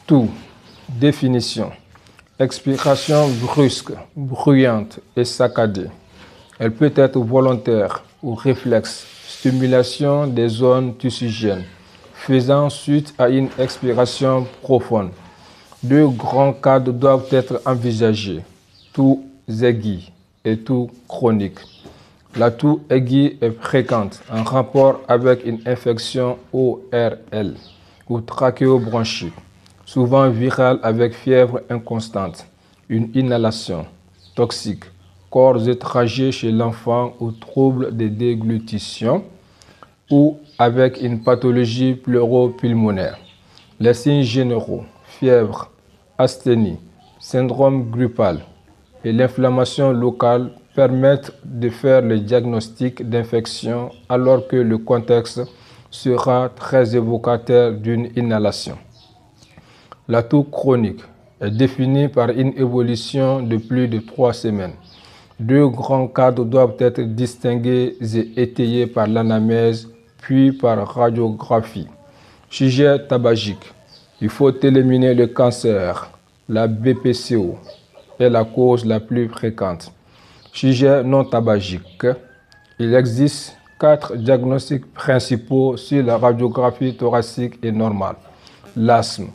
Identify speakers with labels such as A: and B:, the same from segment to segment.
A: Tout. Définition. Expiration brusque, bruyante et saccadée. Elle peut être volontaire ou réflexe. Stimulation des zones tissuigènes, faisant suite à une expiration profonde. Deux grands cadres doivent être envisagés. Toux aiguë et toux chronique. La toux aiguë est fréquente en rapport avec une infection ORL ou trachéobronchique, souvent virale avec fièvre inconstante, une inhalation toxique, corps étranger chez l'enfant ou troubles de déglutition ou avec une pathologie pleuropulmonaire. Les signes généraux, fièvre, asthénie, syndrome grippal et l'inflammation locale permettent de faire le diagnostic d'infection alors que le contexte sera très évocateur d'une inhalation. La toux chronique est définie par une évolution de plus de 3 semaines. Deux grands cadres doivent être distingués et étayés par l'anamnèse puis par radiographie. Sujet tabagique. Il faut éliminer le cancer. La BPCO est la cause la plus fréquente. Sujet non tabagique. Il existe 4 diagnostics principaux sur la radiographie thoracique et normale. L'asthme,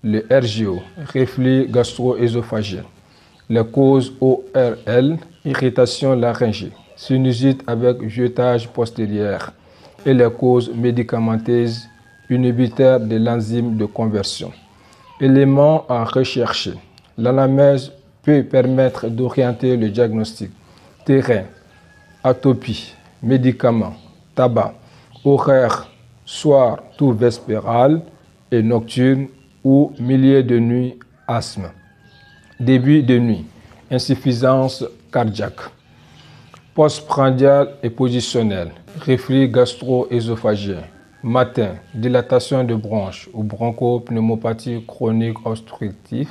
A: le RGO, reflux gastro-œsophagien. Les causes ORL, irritation laryngée, sinusite avec jetage postérieur et les causes médicamenteuses, inhibiteurs de l'enzyme de conversion. Éléments à rechercher. L'anamnèse peut permettre d'orienter le diagnostic. Terrain, atopie, médicaments, tabac, horaire, soir, toux vespéral et nocturne ou milieu de nuit, asthme. Début de nuit, insuffisance cardiaque. Postprandial et positionnel, reflux gastro-œsophagien. Matin, dilatation de bronches ou bronchopneumopathie chronique obstructive.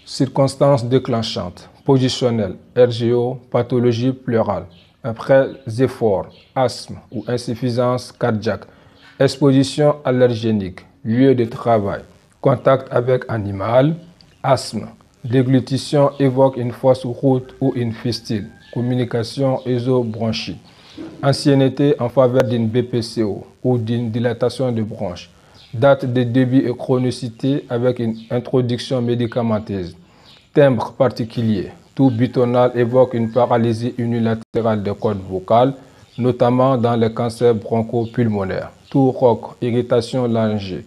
A: Circonstances déclenchantes, positionnelles, RGO, pathologie pleurale. Après efforts, asthme ou insuffisance cardiaque. Exposition allergénique, lieu de travail, contact avec animal, asthme. Déglutition évoque une fausse route ou une fistule. Communication œsobronchique. Ancienneté en faveur d'une BPCO ou d'une dilatation de bronches. Date de début et chronicité avec une introduction médicamenteuse. Timbre particulier. Toux bitonal évoque une paralysie unilatérale des cordes vocales, notamment dans les cancers bronchopulmonaires. Toux rauque, irritation laryngée.